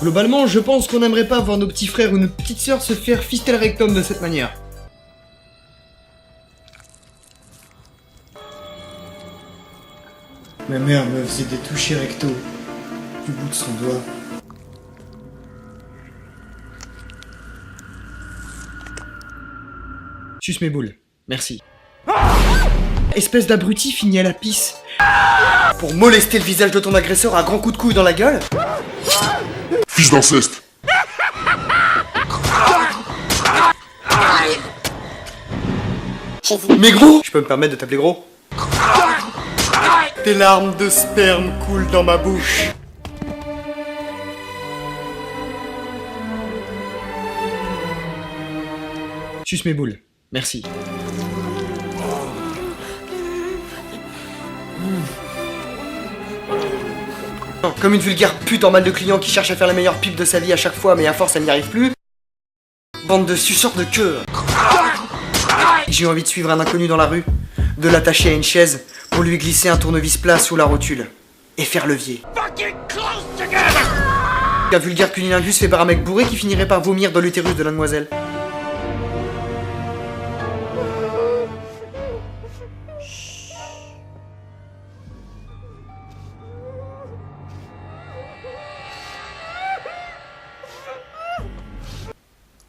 Globalement, je pense qu'on n'aimerait pas voir nos petits frères ou nos petites sœurs se faire fister le rectum de cette manière. Ma mère me faisait des touchés recto du bout de son doigt. Suce mes boules, merci. Espèce d'abruti fini à la pisse. Pour molester le visage de ton agresseur à grands coups de couille dans la gueule. Fils d'inceste. Mais gros, je peux me permettre de t'appeler gros? Tes larmes de sperme coulent dans ma bouche. Suce mes boules, merci. Comme une vulgaire pute en mal de client qui cherche à faire la meilleure pipe de sa vie à chaque fois, mais à force elle n'y arrive plus. Bande de suceurs de queue. J'ai envie de suivre un inconnu dans la rue, de l'attacher à une chaise pour lui glisser un tournevis plat sous la rotule et faire levier. Un vulgaire cunilingus fait par un mec bourré qui finirait par vomir dans l'utérus de la demoiselle.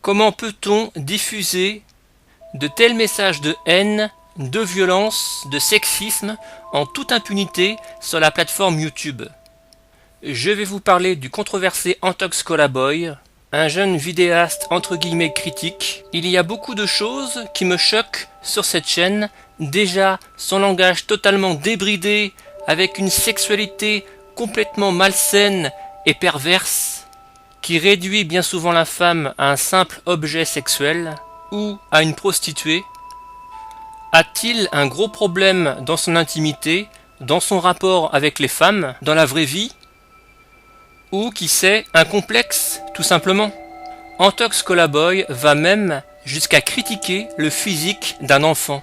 Comment peut-on diffuser de tels messages de haine, de violence, de sexisme en toute impunité sur la plateforme YouTube? Je vais vous parler du controversé Antox Colaboy, un jeune vidéaste entre guillemets critique. Il y a beaucoup de choses qui me choquent sur cette chaîne. Déjà, son langage totalement débridé, avec une sexualité complètement malsaine et perverse, qui réduit bien souvent la femme à un simple objet sexuel ou à une prostituée. A-t-il un gros problème dans son intimité, dans son rapport avec les femmes, dans la vraie vie? Ou, qui sait, un complexe, tout simplement? Antox Colaboy va même jusqu'à critiquer le physique d'un enfant,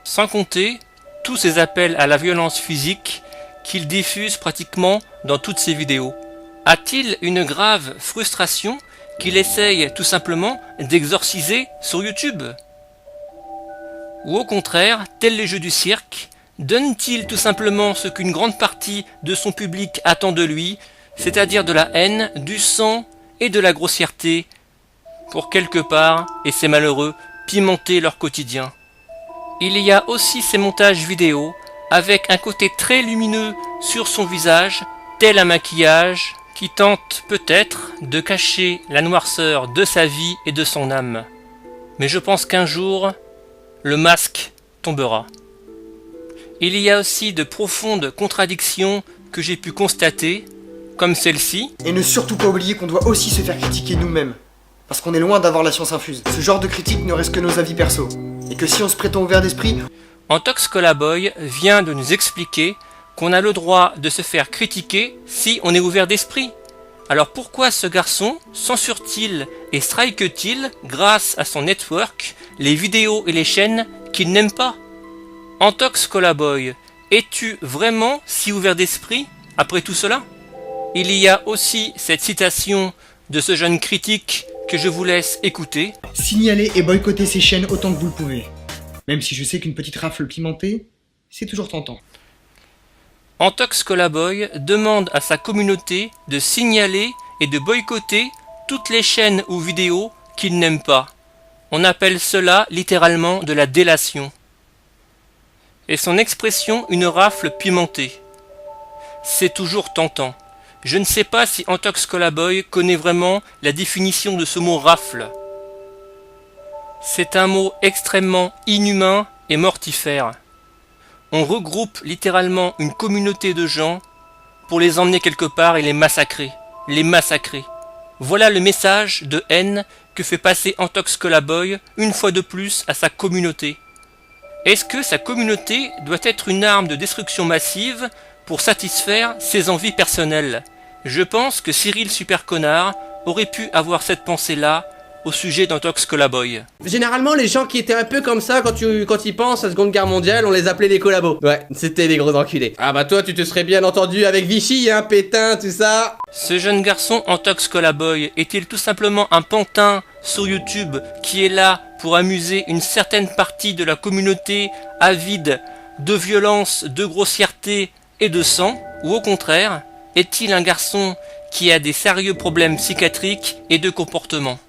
sans compter tous ces appels à la violence physique qu'il diffuse pratiquement dans toutes ses vidéos. A-t-il une grave frustration qu'il essaye tout simplement d'exorciser sur YouTube? Ou au contraire, tels les jeux du cirque, donne-t-il tout simplement ce qu'une grande partie de son public attend de lui, c'est-à-dire de la haine, du sang et de la grossièreté, pour quelque part, et c'est malheureux, pimenter leur quotidien? Il y a aussi ces montages vidéo, avec un côté très lumineux sur son visage, tel un maquillage, qui tente peut-être de cacher la noirceur de sa vie et de son âme. Mais je pense qu'un jour, le masque tombera. Il y a aussi de profondes contradictions que j'ai pu constater, comme celle-ci. Et ne surtout pas oublier qu'on doit aussi se faire critiquer nous-mêmes. Parce qu'on est loin d'avoir la science infuse. Ce genre de critique ne reste que nos avis perso. Et que si on se prétend ouvert d'esprit... Antox Colaboy vient de nous expliquer qu'on a le droit de se faire critiquer si on est ouvert d'esprit. Alors pourquoi ce garçon censure-t-il et strike-t-il, grâce à son network, les vidéos et les chaînes qu'il n'aime pas? Antox Colaboy, es-tu vraiment si ouvert d'esprit après tout cela? Il y a aussi cette citation de ce jeune critique que je vous laisse écouter. Signalez et boycottez ces chaînes autant que vous le pouvez. Même si je sais qu'une petite rafle pimentée, c'est toujours tentant. Antox Colaboy demande à sa communauté de signaler et de boycotter toutes les chaînes ou vidéos qu'il n'aime pas. On appelle cela littéralement de la délation. Et son expression une rafle pimentée. C'est toujours tentant. Je ne sais pas si Antox Colaboy connaît vraiment la définition de ce mot rafle. C'est un mot extrêmement inhumain et mortifère. On regroupe littéralement une communauté de gens pour les emmener quelque part et les massacrer. Les massacrer. Voilà le message de haine que fait passer Antox Colaboy une fois de plus à sa communauté. Est-ce que sa communauté doit être une arme de destruction massive pour satisfaire ses envies personnelles? Je pense que Cyril Superconnard aurait pu avoir cette pensée-là au sujet d'Antox Collaboy. Généralement, les gens qui étaient un peu comme ça quand ils pensent à la Seconde Guerre mondiale, on les appelait les collabos. Ouais, c'était des gros enculés. Ah bah toi, tu te serais bien entendu avec Vichy, hein, Pétain, tout ça. Ce jeune garçon Antox Collaboy est-il tout simplement un pantin sur YouTube qui est là pour amuser une certaine partie de la communauté avide de violence, de grossièreté et de sang? Ou au contraire, est-il un garçon qui a des sérieux problèmes psychiatriques et de comportement?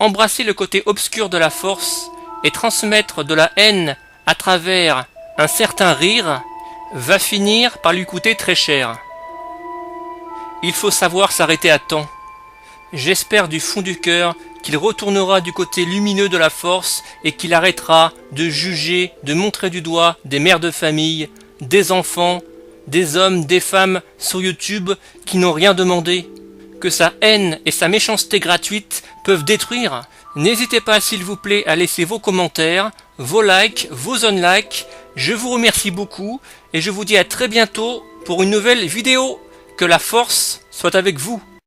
Embrasser le côté obscur de la force et transmettre de la haine à travers un certain rire va finir par lui coûter très cher. Il faut savoir s'arrêter à temps. J'espère du fond du cœur qu'il retournera du côté lumineux de la force et qu'il arrêtera de juger, de montrer du doigt des mères de famille, des enfants, des hommes, des femmes sur YouTube qui n'ont rien demandé. Que sa haine et sa méchanceté gratuite peuvent détruire. N'hésitez pas s'il vous plaît à laisser vos commentaires, vos likes, vos unlikes. Je vous remercie beaucoup et je vous dis à très bientôt pour une nouvelle vidéo. Que la force soit avec vous.